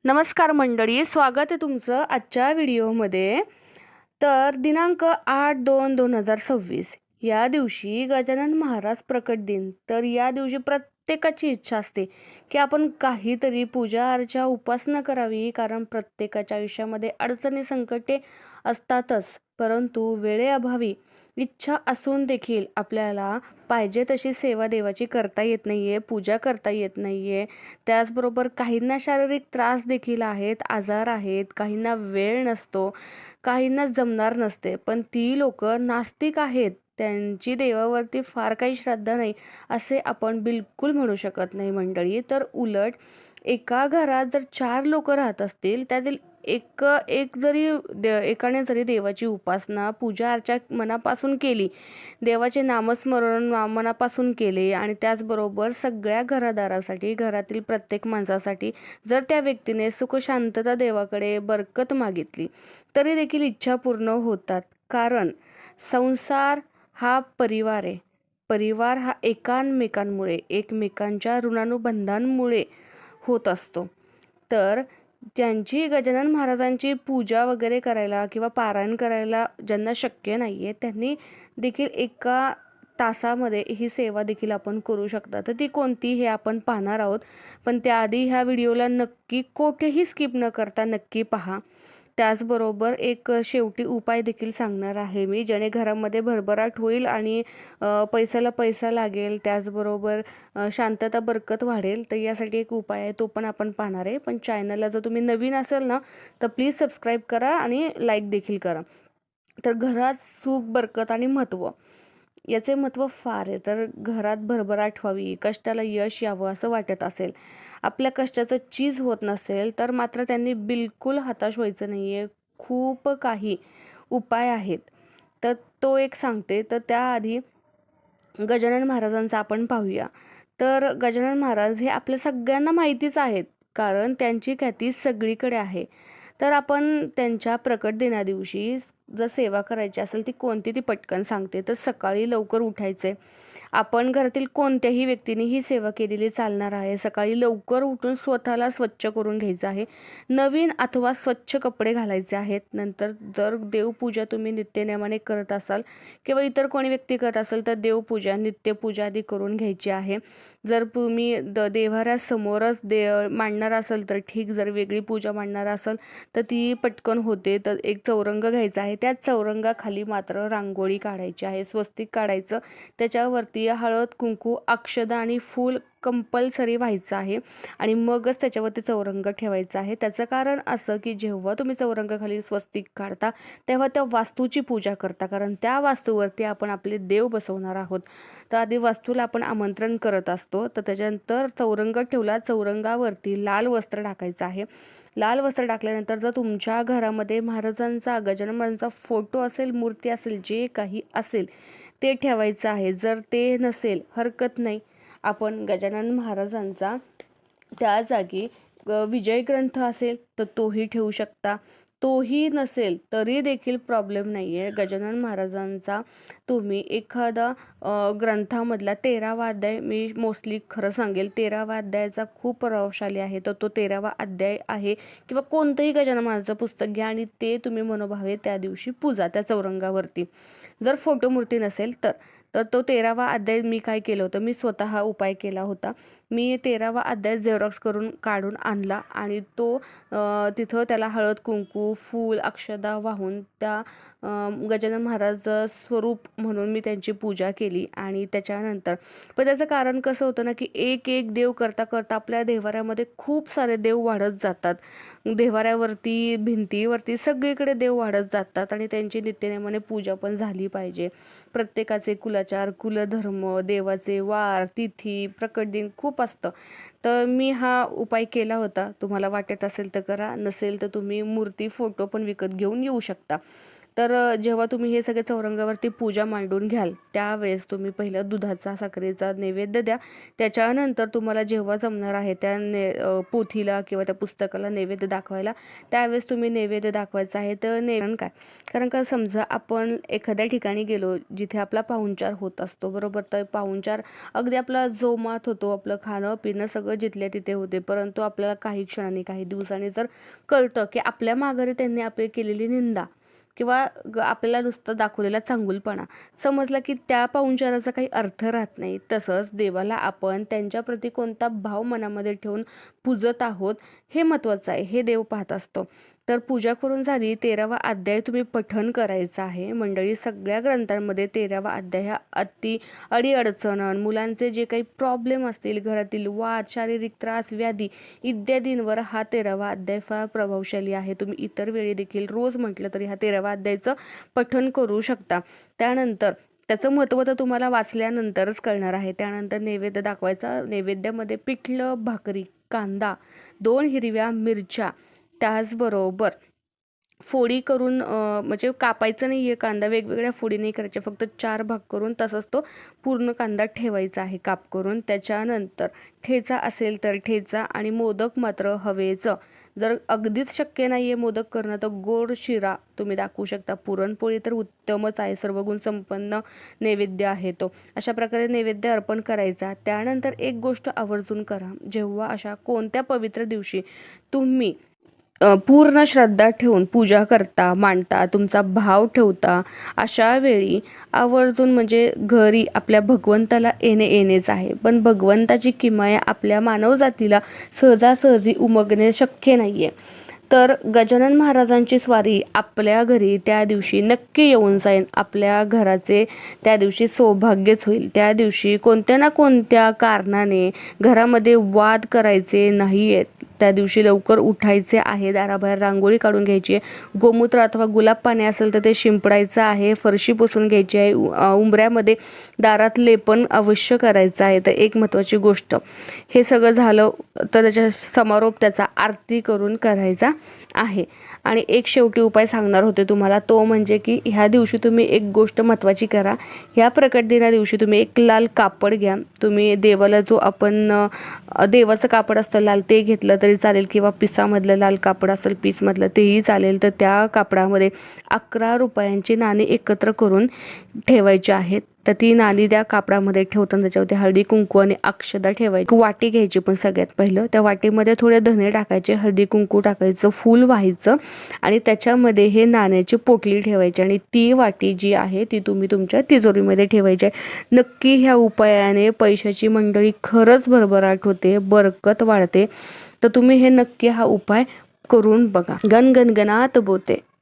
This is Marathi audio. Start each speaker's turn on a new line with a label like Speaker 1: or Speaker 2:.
Speaker 1: नमस्कार मंडळी, स्वागत आहे तुमचं आजच्या व्हिडिओमध्ये. तर दिनांक 8/2/2026 या दिवशी गजानन महाराज प्रकट दिन. तर या दिवशी प्रत्येकाची इच्छा असते की आपण काहीतरी पूजा अर्चा उपासना करावी, कारण प्रत्येकाच्या आयुष्यामध्ये अडचणी संकटे असतातच. परंतु वेळेअभावी इच्छा असून देखील आपल्याला पाहिजे तशी सेवा देवाची करता येत नाहीये, पूजा करता येत नाहीये. त्याचबरोबर काहींना शारीरिक त्रास देखील आहेत, आजार आहेत, काहींना वेळ नसतो, काहींना जमणार नसते. पण ती लोकं नास्तिक आहेत, त्यांची देवावरती फार काही श्रद्धा नाही असे आपण बिलकुल म्हणू शकत नाही मंडळी. तर उलट एका घरात जर 4 लोकं राहत असतील, त्यातील एकाने जरी देवाची उपासना पूजा अर्चा मनापासून केली, देवाचे नामस्मरण मनापासून केले आणि त्याचबरोबर सगळ्या घरादारासाठी, घरातील प्रत्येक माणसासाठी जर त्या व्यक्तीने सुख शांतता देवाकडे बरकत मागितली तरी देखील इच्छा पूर्ण होतात. कारण संसार हा परिवार आहे. परिवार हा एकमेकांमुळे, एकमेकांच्या ऋणानुबंधांमुळे होत असतो. तर ज्यांची गजानन महाराजांची पूजा वगैरे करायला किंवा पारायण करायला ज्यांना शक्य नाही आहे, त्यांनी देखील एका तासामध्ये ही सेवा देखील आपण करू शकता. तर ती कोणती हे आपण पाहणार आहोत. पण त्याआधी ह्या व्हिडिओला नक्की कोठेही स्किप न करता नक्की पहा. त्याचबरोबर एक शेवटी उपाय देखील सांगणार आहे मी, ज्याने घरामध्ये भरभराट होईल आणि पैशाला पैसा लागेल, त्याचबरोबर शांतता बरकत वाढेल. तर यासाठी एक उपाय आहे, तो पण आपण पाहणार आहे. पण चॅनलला जर तुम्ही नवीन असेल ना, तर प्लीज सबस्क्राईब करा आणि लाईक देखील करा. तर घरात सुख, बरकत आणि महत्त्व याचे महत्त्व फार आहे. तर घरात भरभराट व्हावी, कष्टाला यश यावं असं वाटत असेल, आपल्या कष्टाचं चीज होत नसेल, तर मात्र त्यांनी बिलकुल हताश व्हायचं नाही आहे. खूप काही उपाय आहेत. तर तो एक सांगते. तर त्याआधी गजानन महाराजांचा आपण पाहूया. तर गजानन महाराज हे आपल्या सगळ्यांना माहितीच आहेत, कारण त्यांची ख्याती सगळीकडे आहे. तर आपण त्यांच्या प्रकट दिनादिवशी जर सेवा करायची असेल ती कोणती ती पटकन सांगते. तर सकाळी लवकर उठायचे. आपण घरातील कोणत्याही व्यक्तीने ही सेवा केलेली चालणार आहे. सकाळी लवकर उठून स्वतःला स्वच्छ करून घ्यायचं आहे. नवीन अथवा स्वच्छ कपडे घालायचे आहेत. नंतर जर देवपूजा तुम्ही नित्यनेमाने करत असाल किंवा इतर कोणी व्यक्ती करत असेल तर देवपूजा, नित्यपूजा आधी करून घ्यायची आहे. जर तुम्ही देव्हाऱ्यासमोरच मांडणार असाल तर ठीक, जर वेगळी पूजा मांडणार असाल तर ती पटकन होते. तर एक चौरंग घ्यायचा आहे, त्या चौरंगाखाली मात्र रांगोळी काढायची आहे, स्वस्तिक काढायचं, त्याच्यावरती हळद, कुंकू, अक्षदा आणि फूल कंपल्सरी व्हायचं आहे आणि मगच त्याच्यावरती चौरंग ठेवायचा आहे. त्याचं कारण असं की जेव्हा तुम्ही चौरंगाखाली स्वस्तिक काढता तेव्हा त्या वास्तूची पूजा करता, कारण त्या वास्तूवरती आपण आपले देव बसवणार आहोत. तर आधी वास्तूला आपण आमंत्रण करत असतो. तर त्याच्यानंतर चौरंग ठेवला, चौरंगावरती लाल वस्त्र टाकायचं आहे. लाल वस्त्र टाकल्यानंतर जर तुमच्या घरामध्ये महाराजांचा, गजानन महाराजांचा फोटो असेल, मूर्ती असेल, जे काही असेल ते ठेवायचं आहे. जर ते नसेल हरकत नाही, आपण गजानन महाराजांचा त्या जागी विजय ग्रंथ असेल तर तोही ठेवू शकता. तोही नसेल तरी देखील प्रॉब्लेम नाही आहे. गजानन महाराजांचा तुम्ही एखादा ग्रंथामधला 13वा अध्याय, मी मोस्टली खरं सांगेल 13वा अध्यायाचा खूप प्रभावशाली आहे, तर तो 13वा अध्याय आहे किंवा कोणतंही गजानन महाराजांचं पुस्तक घ्या आणि ते तुम्ही मनोभावे त्या दिवशी पूजा त्या चौरंगावरती. जर फोटो मूर्ती नसेल तर तो 13वा अध्याय मी काय केलं होतं, मी स्वतः उपाय केला होता. मी 13वा अध्याय झेरॉक्स करून काढून आणला आणि तो तिथं त्याला हळद, कुंकू, फूल, अक्षदा वाहून त्या गजानन महाराज स्वरूप म्हणून मी त्यांची पूजा केली. आणि त्याच्यानंतर पण त्याचं कारण कसं होतं ना, की एक एक देव करता करता आपल्या देव्हाऱ्यामध्ये खूप सारे देव वाढत जातात. देव्हाऱ्यावरती, भिंतीवरती सगळीकडे देव वाढत जातात आणि त्यांची नित्यनेमाने पूजा पण झाली पाहिजे. प्रत्येकाचे कुलाचार, कुलधर्म, देवाचे वार, तिथी, प्रकट दिन खूप असतं. तर मी हा उपाय केला होता. तुम्हाला वाटत असेल तर करा, नसेल तर तुम्ही मूर्ती, फोटो पण विकत घेऊन येऊ शकता. तर जेव्हा तुम्ही हे सगळे चौरंगावरती पूजा मांडून घ्याल त्यावेळेस तुम्ही पहिलं दुधाचा साखरेचा नैवेद्य द्या. त्याच्यानंतर तुम्हाला जेव्हा जमणार आहे त्या पोथीला किंवा त्या पुस्तकाला नैवेद्य दाखवायला त्यावेळेस तुम्ही नैवेद्य दाखवायचा आहे. तर काय, कारण का समजा आपण एखाद्या ठिकाणी गेलो जिथे आपला पाहुणचार होत असतो, बरोबर, तर पाहुणचार अगदी आपला जोमात होतो, आपलं खाणं पिणं सगळं जिथल्या तिथे होते, परंतु आपल्याला काही क्षणांनी काही दिवसांनी जर कळतं की आपल्या माघारी त्यांनी आपली केलेली निंदा किंवा आपल्याला नुसतं दाखवलेला चांगुलपणा समजला की त्या पाहुणचाराचा काही अर्थ राहत नाही. तसंच देवाला आपण त्यांच्याप्रती कोणता भाव मनामध्ये ठेवून पूजत आहोत हे महत्त्वाचं आहे, हे देव पाहत असतो. तर पूजा करून झाली, 13वा अध्याय तुम्ही पठण करायचा आहे. मंडळी, सगळ्या ग्रंथांमध्ये 13वा अध्याय हा अडीअडचण, मुलांचे जे काही प्रॉब्लेम असतील, घरातील वाद, शारीरिक त्रास, व्याधी इत्यादींवर हा 13वा अध्याय फार प्रभावशाली आहे. तुम्ही इतर वेळी देखील रोज म्हटलं तरी हा 13वा अध्यायचं पठण करू शकता. त्यानंतर त्याचं महत्त्व तर तुम्हाला वाचल्यानंतरच कळणार आहे. त्यानंतर नैवेद्य दाखवायचा. नैवेद्यामध्ये पिठलं, भाकरी, कांदा, 2 हिरव्या मिरच्या, त्याचबरोबर फोडी करून म्हणजे कापायचं नाही आहे कांदा, वेगवेगळ्या फोडी नाही करायच्या, फक्त 4 भाग करून तसंच तो पूर्ण कांदा ठेवायचा आहे काप करून. त्याच्यानंतर ठेचा असेल तर ठेचा आणि मोदक मात्र हवेचं. जर अगदीच शक्य नाही आहे मोदक करणं तर गोड शिरा तुम्ही दाखवू शकता. पुरणपोळी तर उत्तमच आहे, सर्वगुण संपन्न नैवेद्य आहे तो. अशा प्रकारे नैवेद्य अर्पण करायचा. त्यानंतर एक गोष्ट आवर्जून करा, जेव्हा अशा कोणत्या पवित्र दिवशी तुम्ही पूर्ण श्रद्धा ठेवून पूजा करता, मांडता, तुमचा भाव ठेवता, अशा वेळी आवर्जून म्हणजे घरी आपल्या भगवंताला येणेच आहे. पण भगवंताची किमया आपल्या मानवजातीला सहजासहजी उमगणे शक्य नाही आहे. तर गजानन महाराजांची स्वारी आपल्या घरी त्या दिवशी नक्की येऊन जाईल. आपल्या घराचे त्या दिवशी सौभाग्यच होईल. त्या दिवशी कोणत्या ना कोणत्या कारणाने घरामध्ये वाद करायचे नाही आहेत. त्या दिवशी लवकर उठायचे आहे, दाराबाहेर रांगोळी काढून घ्यायची आहे, गोमूत्र अथवा गुलाब पाणी असेल तर ते शिंपडायचं आहे, फरशी पुसून घ्यायची आहे, उंबऱ्यामध्ये दारात लेपन अवश्य करायचं आहे. तर एक महत्त्वाची गोष्ट, हे सगळं झालं तर त्याच्या समारोप त्याचा आरती करून करायचा आहे. आणि एक शेवटी उपाय सांगणार होते तुम्हाला, तो म्हणजे की ह्या दिवशी तुम्ही एक गोष्ट महत्त्वाची करा. ह्या प्रकट दिना दिवशी तुम्ही एक लाल कापड घ्या. तुम्ही देवाला जो आपण देवाचं कापड असतं लाल ते घेतलं तरी चालेल, किंवा पिसामधलं लाल कापड असेल पीसमधलं तेही चालेल. तर त्या कापडामध्ये 11 रुपयांची नाणी एकत्र करून ठेवायची आहेत. तर ती नाणी त्या कापडामध्ये ठेवताना त्याच्यावरती हळदी कुंकू आणि अक्षदा ठेवायची. वाटी घ्यायची, पण सगळ्यात पहिलं त्या वाटीमध्ये थोडे धने टाकायचे, हळदी कुंकू टाकायचं, फूल व्हायचं आणि त्याच्यामध्ये हे नाण्याची पोटली ठेवायची आणि ती वाटी जी आहे ती तुम्ही तुमच्या तिजोरीमध्ये ठेवायची आहे. नक्की ह्या उपायाने पैशाची मंडळी खरंच भरभराट होते, बरकत वाढते. तर तुम्ही हे नक्की हा उपाय करून बघा. गण गणगणात बोते.